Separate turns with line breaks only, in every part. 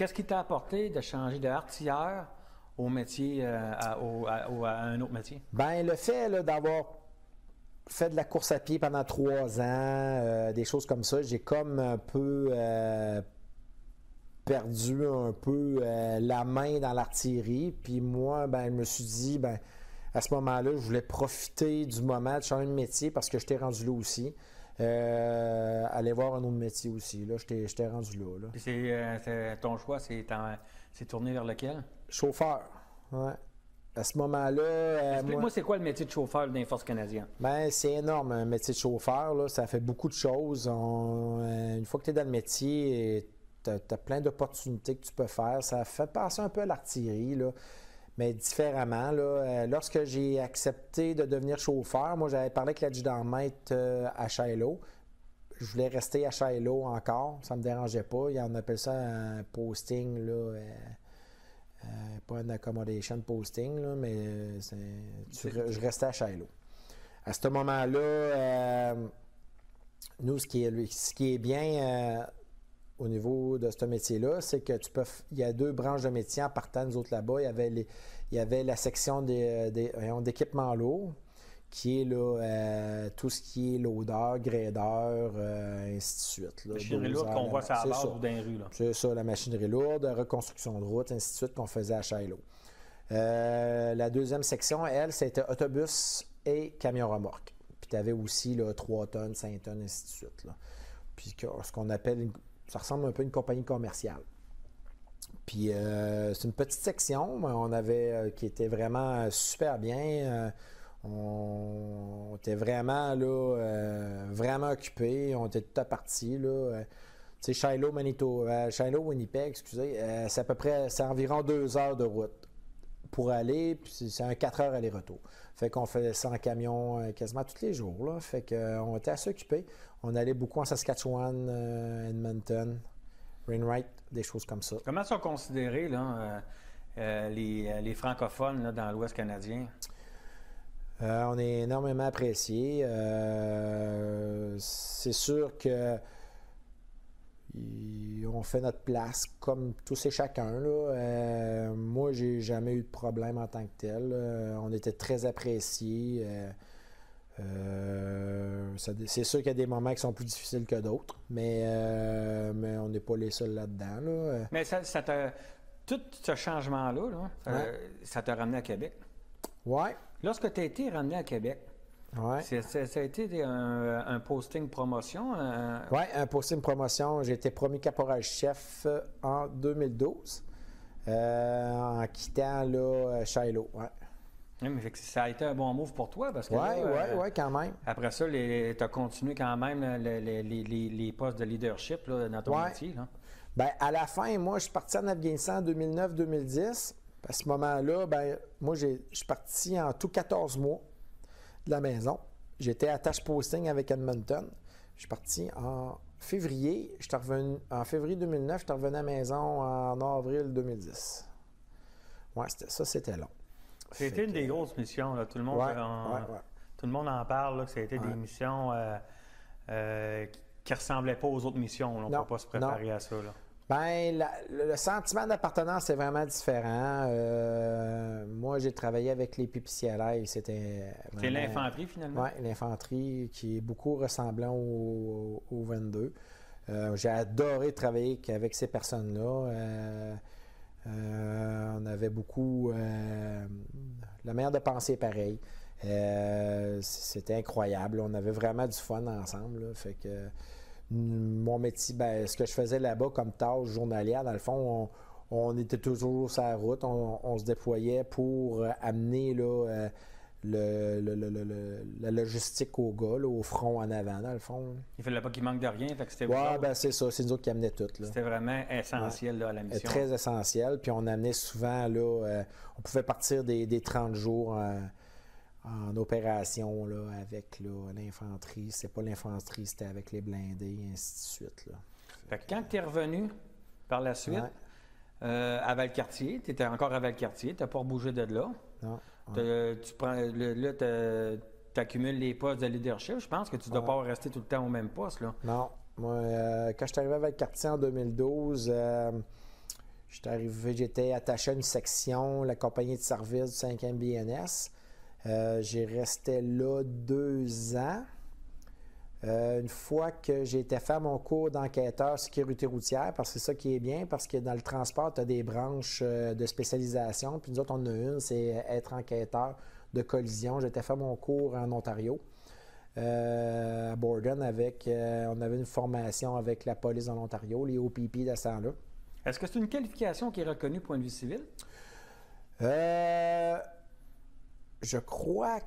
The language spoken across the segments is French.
qu'est-ce qui t'a apporté de changer d'artilleur au métier, à un autre métier?
Bien, le fait là, d'avoir fait de la course à pied pendant 3 ans, des choses comme ça, j'ai comme un peu perdu un peu la main dans l'artillerie. Puis moi, ben, je me suis dit, ben, à ce moment-là, je voulais profiter du moment de changer de métier parce que j'étais rendu là aussi. Aller voir un autre métier aussi. Là, j'étais rendu là.
C'est ton choix, c'est tourné vers lequel?
Chauffeur, ouais. À ce moment-là...
Explique-moi, c'est quoi le métier de chauffeur dans les Forces canadiennes?
Ben, c'est énorme, un métier de chauffeur. Là, ça fait beaucoup de choses. Une fois que tu es dans le métier, tu as plein d'opportunités que tu peux faire. Ça fait penser un peu à l'artillerie, là, mais différemment. Là. Lorsque j'ai accepté de devenir chauffeur, moi, j'avais parlé avec l'adjudant-maître à Shiloh. Je voulais rester à Shiloh encore. Ça ne me dérangeait pas. On appelle ça un posting, là, pas un accommodation posting, là, mais je restais à Shiloh. À ce moment-là, nous, ce qui est bien au niveau de ce métier-là, c'est que il y a 2 branches de métier en partant, nous autres là-bas. Il y avait la section d'équipement lourd, qui est là, tout ce qui est loader, grader, ainsi de suite. Là,
machinerie lourde qu'on voit sur la base ou dans les rues.
C'est ça, la machinerie lourde, reconstruction de route, ainsi de suite, qu'on faisait à Shiloh. La deuxième section, elle, c'était autobus et camion remorque. Puis tu avais aussi là, 3 tonnes, 5 tonnes, ainsi de suite. Là. Puis ce qu'on appelle, ça ressemble un peu à une compagnie commerciale. Puis c'est une petite section, mais on avait qui était vraiment super bien. On était vraiment là, vraiment occupés. On était tout à partie là. Tu sais, Shiloh, Winnipeg, excusez, c'est environ 2 heures de route pour aller, puis c'est un 4 heures aller-retour. Fait qu'on faisait ça en camion quasiment tous les jours, là. Fait qu'on était assez occupés. On allait beaucoup en Saskatchewan, Edmonton, Wainwright, des choses comme ça.
Comment sont considérés là, les francophones là, dans l'Ouest canadien?
On est énormément appréciés. C'est sûr que on fait notre place comme tous et chacun. Là. Moi, j'ai jamais eu de problème en tant que tel. On était très appréciés. C'est sûr qu'il y a des moments qui sont plus difficiles que d'autres, mais on n'est pas les seuls là-dedans. Là.
Mais tout ce changement-là, ça t'a ramené à Québec?
Oui.
Lorsque tu as été ramené à Québec, ça a été un posting promotion?
Oui, un posting promotion. J'ai été promu caporal-chef en 2012 en quittant là, Shiloh. Ouais.
Oui, mais ça a été un bon move pour toi parce que
oui, quand même.
Après ça, tu as continué quand même les postes de leadership là, dans ton métier. Là.
Bien, à la fin, moi, je suis parti en Afghanistan en 2009-2010. À ce moment-là, ben, moi, je suis parti en tout 14 mois de la maison. J'étais à tâche posting avec Edmonton. Je suis parti en février. En février 2009, je suis revenu à la maison en avril 2010. Oui, c'était long.
C'était une des grosses missions. Là. Tout le monde en parle, là, que ça a été des missions qui ne ressemblaient pas aux autres missions. Là. On ne peut pas se préparer à ça. Là.
Bien, le sentiment d'appartenance est vraiment différent. Moi, j'ai travaillé avec les PPCLI. C'était
l'infanterie, finalement?
Oui, l'infanterie qui est beaucoup ressemblant au 22. J'ai adoré travailler avec ces personnes-là. On avait beaucoup... la manière de penser pareil. C'était incroyable. On avait vraiment du fun ensemble. Là. Fait que... Mon métier, ce que je faisais là-bas comme tâche journalière, dans le fond, on était toujours sur la route, on se déployait pour amener là, la logistique aux gars, là, au front en avant, dans le fond.
Il ne fallait pas qu'il manque de rien, fait que c'était
c'est ça, c'est nous autres qui amenaient tout. Là.
C'était vraiment essentiel là, à la mission.
Très essentiel, puis on amenait souvent, là, on pouvait partir des 30 jours en opération là, avec là, l'infanterie. C'était pas l'infanterie, c'était avec les blindés, et ainsi de suite. Là.
Fait que quand tu es revenu par la suite à Valcartier, tu étais encore à Valcartier, tu n'as pas bougé de là.
Non.
Tu accumules les postes de leadership. Je pense que tu ne dois pas rester tout le temps au même poste. Là.
Non. Moi, quand je suis arrivé à Valcartier en 2012, J'étais arrivé, j'étais attaché à une section, la compagnie de service du 5e BNS. J'ai resté là 2 ans. Une fois que j'ai été faire mon cours d'enquêteur sécurité routière, parce que c'est ça qui est bien, parce que dans le transport, tu as des branches de spécialisation, puis nous autres, on en a une, c'est être enquêteur de collision. J'ai été faire mon cours en Ontario, à Borden, on avait une formation avec la police en Ontario, les OPP de ce temps-là.
Est-ce que c'est une qualification qui est reconnue point de vue civil?
Je crois que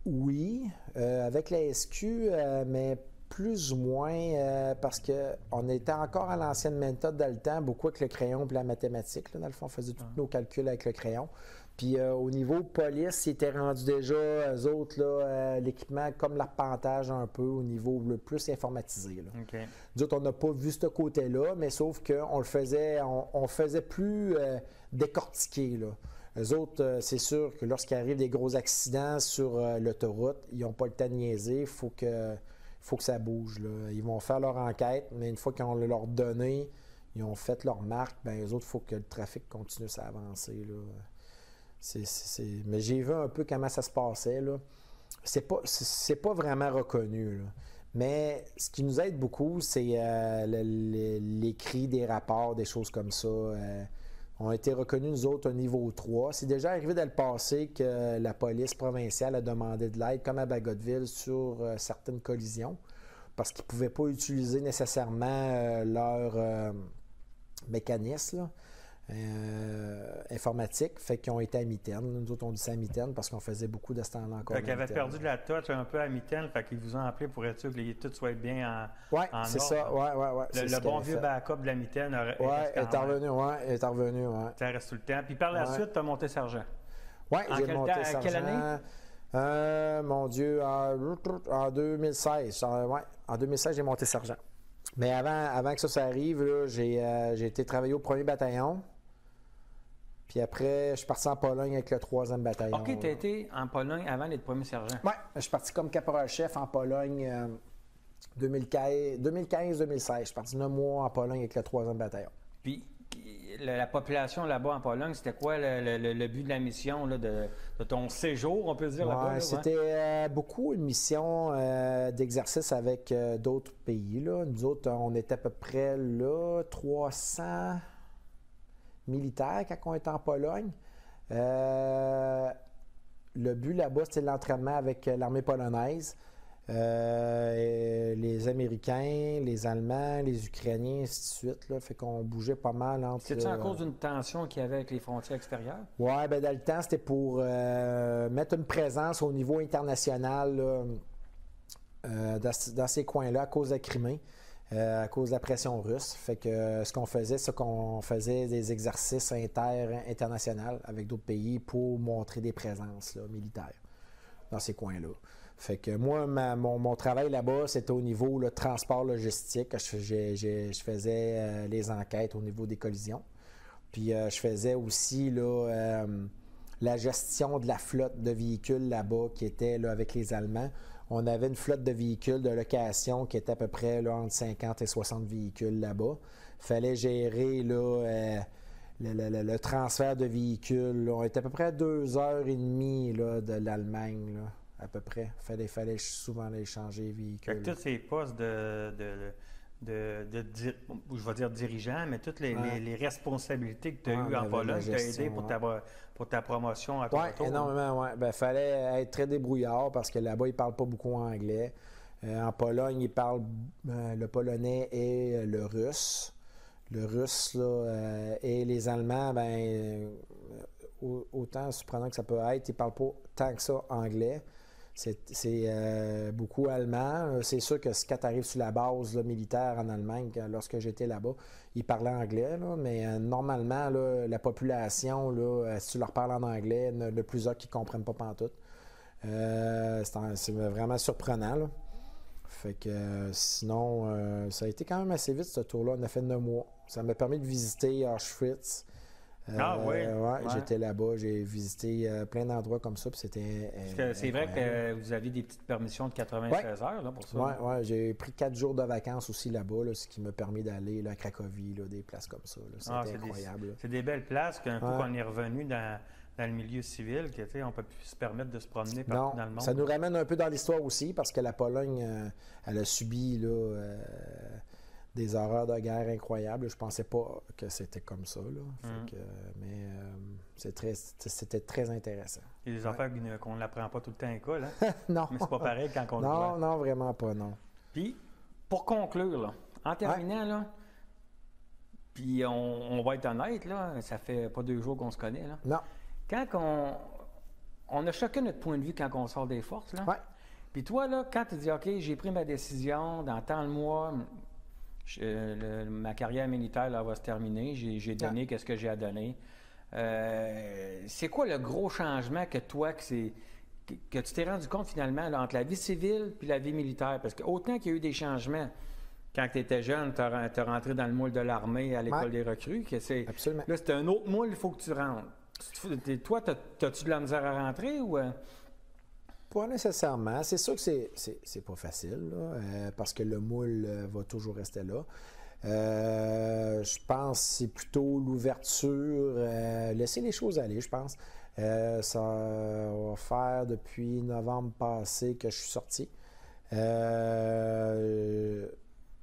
oui, avec la SQ, mais plus ou moins parce qu'on était encore à l'ancienne méthode dans le temps, beaucoup avec le crayon et la mathématique. Là, dans le fond, on faisait tous nos calculs avec le crayon. Puis au niveau police, ils étaient rendus déjà, eux autres, l'équipement comme l'arpentage un peu au niveau le plus informatisé. Là.
Okay.
Nous autres, on n'a pas vu ce côté-là, mais sauf qu'on le faisait, on faisait plus décortiqué, là. Eux autres, c'est sûr que lorsqu'il arrive des gros accidents sur l'autoroute, ils n'ont pas le temps de niaiser. Il faut que ça bouge. Là. Ils vont faire leur enquête, mais une fois qu'ils ont leur donné, ils ont fait leur marque, bien, eux autres, il faut que le trafic continue à avancer. Là. Mais j'ai vu un peu comment ça se passait. Là. C'est pas vraiment reconnu. Là. Mais ce qui nous aide beaucoup, c'est l'écrit des rapports, des choses comme ça. On a été reconnus, nous autres, au niveau 3. C'est déjà arrivé dans le passé que la police provinciale a demandé de l'aide, comme à Bagotville, sur certaines collisions, parce qu'ils ne pouvaient pas utiliser nécessairement leur mécanisme là, informatique, fait qu'ils ont été à mitaine. Nous autres, on dit ça à mitaine parce qu'on faisait beaucoup de ce temps-là encore.
Fait qu'ils avaient perdu de la touch un peu à mitaine, fait qu'ils vous ont appelé pour être sûr que tout soit bien en
ordre. Oui, c'est ça. Ouais.
Le bon vieux backup de la mitaine
est revenu.
Ça reste tout le temps. Puis par la suite, tu as monté sergent.
Oui, j'ai monté sergent.
À quelle année?
Mon Dieu, en 2016. En 2016, j'ai monté sergent. Mais avant que ça arrive, là, j'ai été travailler au 1er bataillon. Puis après, je suis parti en Pologne avec le 3e bataillon.
OK, tu as été en Pologne avant d'être premier sergent.
Oui, je suis parti comme caporal-chef en Pologne 2015-2016. Je suis parti 9 mois en Pologne avec le 3e bataillon.
Puis la population là-bas en Pologne, c'était quoi le but de la mission là, de ton séjour, on peut dire, là-bas?
C'était beaucoup une mission d'exercice avec d'autres pays. Là. Nous autres, on était à peu près là 300 militaires quand on était en Pologne. Le but là-bas, c'était l'entraînement avec l'armée polonaise. Les Américains, les Allemands, les Ukrainiens, ainsi de suite. Là, fait qu'on bougeait pas mal entre...
C'était-tu à cause d'une tension qu'il y avait avec les frontières extérieures?
Oui, bien dans le temps, c'était pour mettre une présence au niveau international là, dans ces coins-là à cause de la Crimée, à cause de la pression russe. Fait que ce qu'on faisait, c'est qu'on faisait des exercices internationaux avec d'autres pays pour montrer des présences là, militaires dans ces coins-là. Fait que moi, mon travail là-bas, c'était au niveau le transport logistique. Je faisais les enquêtes au niveau des collisions. Puis je faisais aussi là, la gestion de la flotte de véhicules là-bas qui était là, avec les Allemands. On avait une flotte de véhicules de location qui était à peu près là, entre 50 et 60 véhicules là-bas. Il fallait gérer là, le transfert de véhicules. Là. On était à peu près à 2h30 là, de l'Allemagne. Là. À peu près. Il fallait souvent aller changer les véhicules.
Fait que tous ces postes je vais dire dirigeants, mais toutes les responsabilités que tu as eues en Pologne, tu as aidé pour ta promotion à ton
tour. Oui, énormément, oui. Il fallait être très débrouillard parce que là-bas, ils ne parlent pas beaucoup anglais. En Pologne, ils parlent le polonais et le russe. Le russe, là, et les Allemands, autant surprenant que ça peut être, ils ne parlent pas tant que ça anglais. C'est beaucoup allemand. C'est sûr que quand tu arrives sur la base là, militaire en Allemagne, lorsque j'étais là-bas, ils parlaient anglais, là, mais normalement, là, la population, là, si tu leur parles en anglais, il y en a plusieurs qui ne comprennent pas pantoute. C'est vraiment surprenant. Là. Fait que sinon, ça a été quand même assez vite ce tour-là. On a fait 9 mois. Ça m'a permis de visiter Auschwitz. J'étais là-bas, j'ai visité plein d'endroits comme ça, puis c'était...
c'est vrai que vous aviez des petites permissions de 96 heures là, pour ça.
Oui, j'ai pris 4 jours de vacances aussi là-bas, là, ce qui m'a permis d'aller là, à Cracovie, là, des places comme ça. C'était incroyable.
C'est des belles places qu'un coup qu'on est revenu dans le milieu civil, on peut plus se permettre de se promener partout dans le monde.
Ça nous ramène un peu dans l'histoire aussi, parce que la Pologne, elle a subi là, des horreurs de guerre incroyables. Je pensais pas que c'était comme ça. Là. Mais c'était très intéressant.
Il y a des affaires qu'on n'apprend pas tout le temps à l'école. Hein?
Non.
Mais c'est pas pareil quand on le voit.
Non, vraiment pas, non.
Puis, pour conclure, là, en terminant, là, puis on va être honnête, là, ça fait pas 2 jours qu'on se connaît. Là.
Non.
Quand on a chacun notre point de vue quand on sort des forces. Là. Puis toi, là, quand tu dis, OK, j'ai pris ma décision, dans tant de mois, ma carrière militaire là, va se terminer, j'ai donné ce que j'ai à donner. C'est quoi le gros changement que toi, que tu t'es rendu compte finalement là, entre la vie civile et la vie militaire? Parce que autant qu'il y a eu des changements quand tu étais jeune, tu as rentré dans le moule de l'armée à l'école des recrues, que
Absolument.
Là, c'est un autre moule, il faut que tu rentres. Toi, as-tu de la misère à rentrer ou...
Pas nécessairement. C'est sûr que c'est pas facile, là, parce que le moule va toujours rester là. Je pense que c'est plutôt l'ouverture, laisser les choses aller, je pense. Ça va faire depuis novembre passé que je suis sorti.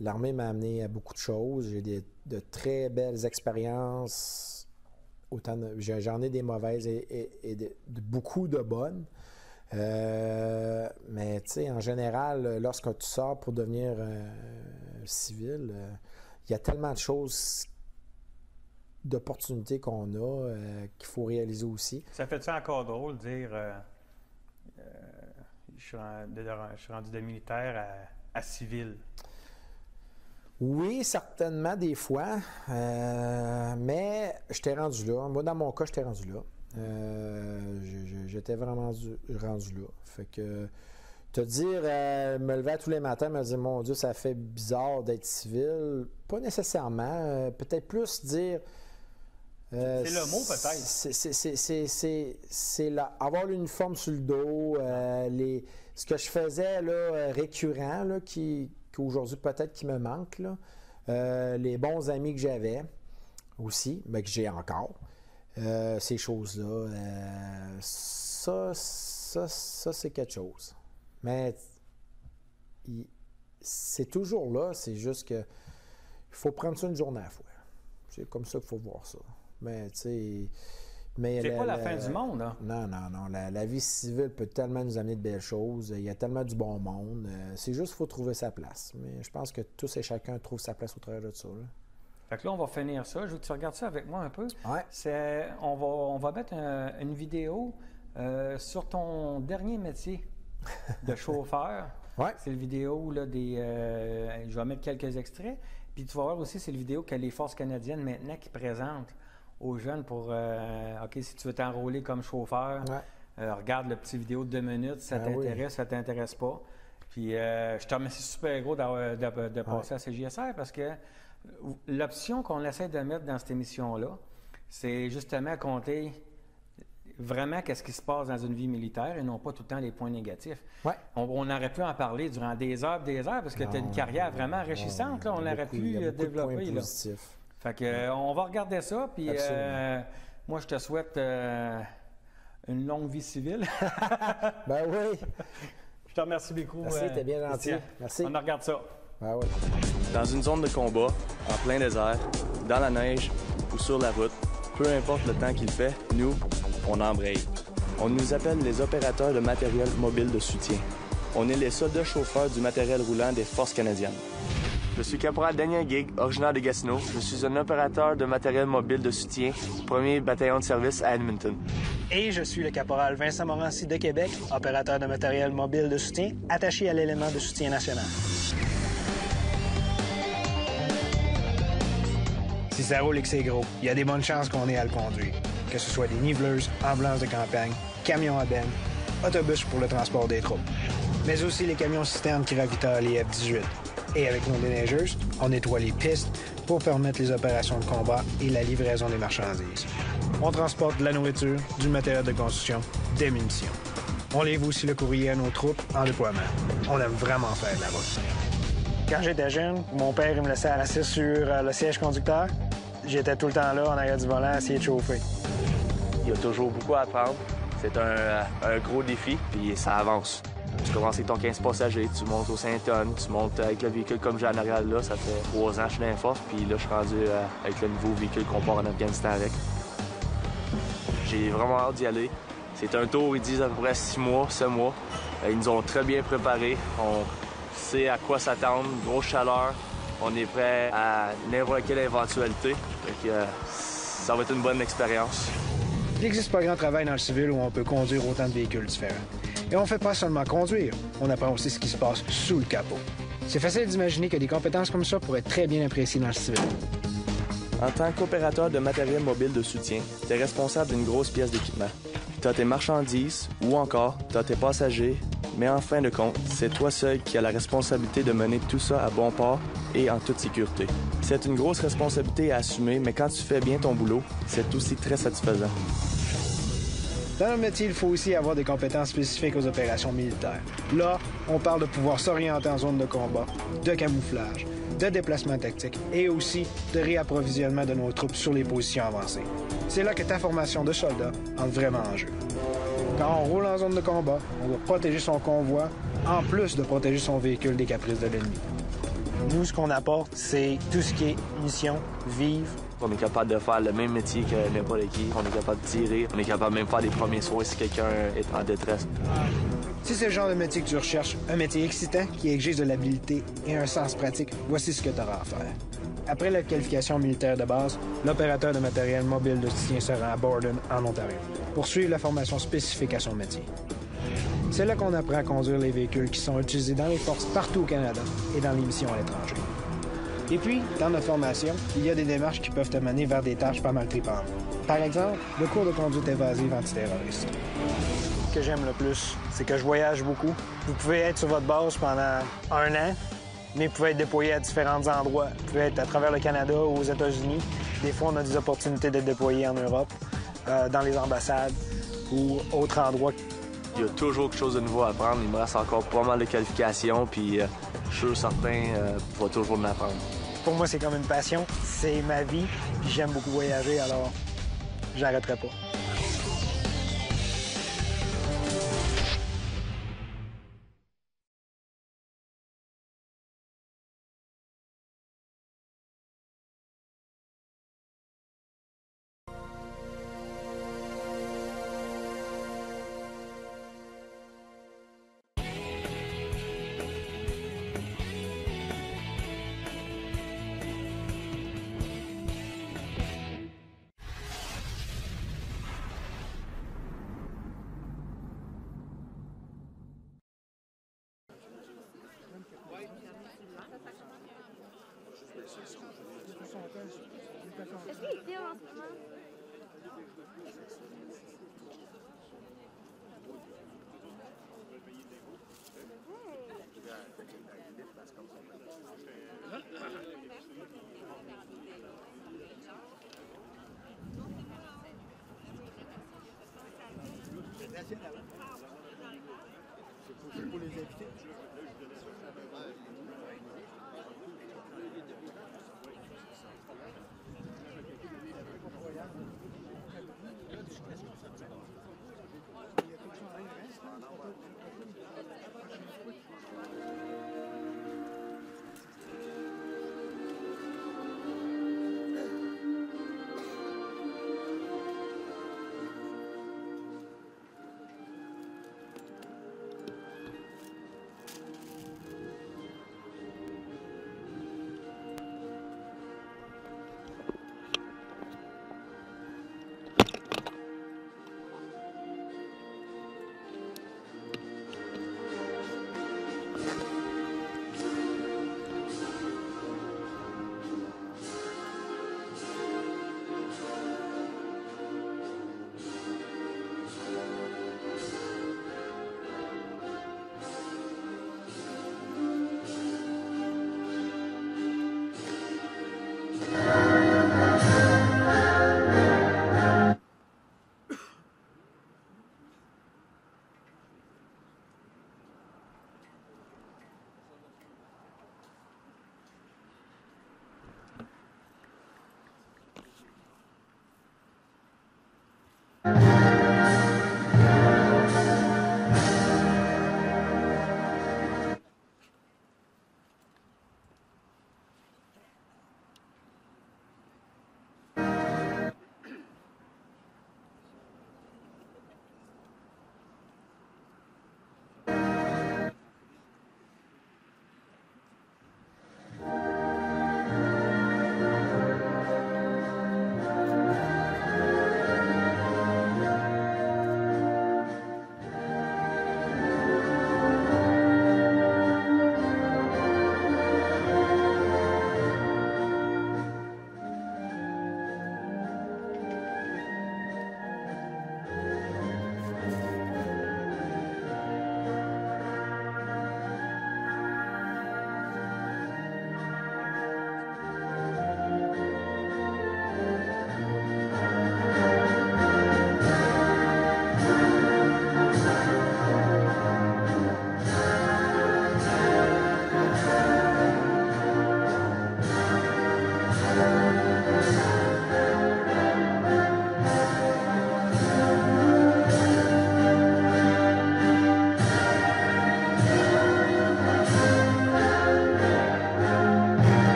L'armée m'a amené à beaucoup de choses. J'ai de très belles expériences. J'en ai des mauvaises et beaucoup de bonnes. Mais tu sais, en général, lorsque tu sors pour devenir civil, il y a tellement de choses, d'opportunités qu'on a qu'il faut réaliser aussi.
Ça fait ça encore drôle de dire je suis rendu de militaire à civil?
Oui, certainement des fois, mais je t'ai rendu là. Moi, dans mon cas, je t'ai rendu là. J'étais vraiment rendu là. Fait que te dire, me lever tous les matins, me dire, mon Dieu, ça fait bizarre d'être civil, pas nécessairement. Peut-être plus dire.
C'est le mot, peut-être.
C'est avoir l'uniforme sur le dos, ce que je faisais là, récurrent, là, qu'aujourd'hui peut-être qui me manque, là. Les bons amis que j'avais aussi, mais que j'ai encore. Ces choses-là, ça c'est quelque chose. Mais c'est toujours là, c'est juste que il faut prendre ça une journée à la fois. C'est comme ça qu'il faut voir ça. Mais tu sais...
C'est pas la fin du monde, hein?
Non. La vie civile peut tellement nous amener de belles choses. Il y a tellement du bon monde. C'est juste qu'il faut trouver sa place. Mais je pense que tous et chacun trouvent sa place au travers de ça, là.
Fait que là, on va finir ça. Je veux que tu regardes ça avec moi un peu.
Ouais.
On va mettre une vidéo sur ton dernier métier de chauffeur.
Ouais.
C'est la vidéo là, je vais mettre quelques extraits. Puis tu vas voir aussi, c'est la vidéo que les forces canadiennes maintenant qui présentent aux jeunes pour OK, si tu veux t'enrôler comme chauffeur, regarde le petit vidéo de 2 minutes, ça t'intéresse, ça t'intéresse pas. Puis je te remercie super gros de passer à CJSR parce que l'option qu'on essaie de mettre dans cette émission-là, c'est justement compter vraiment qu'est-ce qui se passe dans une vie militaire et non pas tout le temps les points négatifs.
Ouais.
On aurait pu en parler durant des heures, parce que tu as une carrière vraiment enrichissante. Là, on aurait pu développer. Là. Fait que, on va regarder ça, puis moi, je te souhaite une longue vie civile.
Ben oui.
Je te remercie beaucoup.
Merci, t'es bien gentil. Merci.
On regarde ça.
Ben oui.
Dans une zone de combat, en plein désert, dans la neige ou sur la route, peu importe le temps qu'il fait, nous, on embraye. On nous appelle les opérateurs de matériel mobile de soutien. On est les soldats chauffeurs du matériel roulant des Forces canadiennes. Je suis caporal Daniel Gig, originaire de Gatineau. Je suis un opérateur de matériel mobile de soutien du 1er bataillon de service à Edmonton.
Et je suis le caporal Vincent Morancy de Québec, opérateur de matériel mobile de soutien, attaché à l'élément de soutien national. Si ça roule et que c'est gros, il y a des bonnes chances qu'on ait à le conduire. Que ce soit des niveleuses, ambulances de campagne, camions à benne, autobus pour le transport des troupes. Mais aussi les camions citernes qui ravitaillent les F-18. Et avec nos déneigeuses, on nettoie les pistes pour permettre les opérations de combat et la livraison des marchandises. On transporte de la nourriture, du matériel de construction, des munitions. On livre aussi le courrier à nos troupes en déploiement. On aime vraiment faire de la route. Quand j'étais jeune, mon père il me laissait assis sur le siège conducteur. J'étais tout le temps là en arrière du volant à essayer de chauffer.
Il y a toujours beaucoup à apprendre. C'est un gros défi, puis ça avance. Tu commences avec ton 15 passagers, tu montes au 5 tonnes, tu montes avec le véhicule comme j'ai en arrière là. Ça fait 3 ans que je suis dans les forces, puis là, je suis rendu avec le nouveau véhicule qu'on part en Afghanistan avec. J'ai vraiment hâte d'y aller. C'est un tour, ils disent à peu près 6 mois, 7 mois. Ils nous ont très bien préparés. On sait à quoi s'attendre, grosse chaleur. On est prêt à n'importe quelle éventualité. Donc, ça va être une bonne expérience.
Il n'existe pas grand travail dans le civil où on peut conduire autant de véhicules différents. Et on ne fait pas seulement conduire, on apprend aussi ce qui se passe sous le capot. C'est facile d'imaginer que des compétences comme ça pourraient être très bien appréciées dans le civil.
En tant qu'opérateur de matériel mobile de soutien, tu es responsable d'une grosse pièce d'équipement. Tu as tes marchandises ou encore tu as tes passagers, mais en fin de compte, c'est toi seul qui as la responsabilité de mener tout ça à bon port et en toute sécurité. C'est une grosse responsabilité à assumer, mais quand tu fais bien ton boulot, c'est aussi très satisfaisant.
Dans notre métier, il faut aussi avoir des compétences spécifiques aux opérations militaires. Là, on parle de pouvoir s'orienter en zone de combat, de camouflage, de déplacement tactique et aussi de réapprovisionnement de nos troupes sur les positions avancées. C'est là que ta formation de soldat entre vraiment en jeu. Quand on roule en zone de combat, on doit protéger son convoi, en plus de protéger son véhicule des caprices de l'ennemi. Nous, ce qu'on apporte, c'est tout ce qui est mission, vivre.
On est capable de faire le même métier que n'importe qui. On est capable de tirer. On est capable même de faire les premiers soins si quelqu'un est en détresse.
Si c'est le genre de métier que tu recherches, un métier excitant qui exige de l'habileté et un sens pratique, voici ce que tu auras à faire. Après la qualification militaire de base, l'opérateur de matériel mobile de soutien se rend à Borden, en Ontario, pour suivre la formation spécifique à son métier. C'est là qu'on apprend à conduire les véhicules qui sont utilisés dans les forces partout au Canada et dans les missions à l'étranger. Et puis, dans notre formation, il y a des démarches qui peuvent te mener vers des tâches pas mal tripantes. Par exemple, le cours de conduite évasive antiterroriste. Ce que j'aime le plus, c'est que je voyage beaucoup. Vous pouvez être sur votre base pendant 1 an, mais vous pouvez être déployé à différents endroits. Vous pouvez être à travers le Canada ou aux États-Unis. Des fois, on a des opportunités d'être déployé en Europe, dans les ambassades ou autres endroits.
Il y a toujours quelque chose de nouveau à apprendre. Il me reste encore pas mal de qualifications, puis je suis sûr certain va toujours en apprendre.
Pour moi, c'est comme une passion. C'est ma vie. J'aime beaucoup voyager, alors j'arrêterai pas.
Est-ce qu'il filme en ce moment?
C'est pour les invités.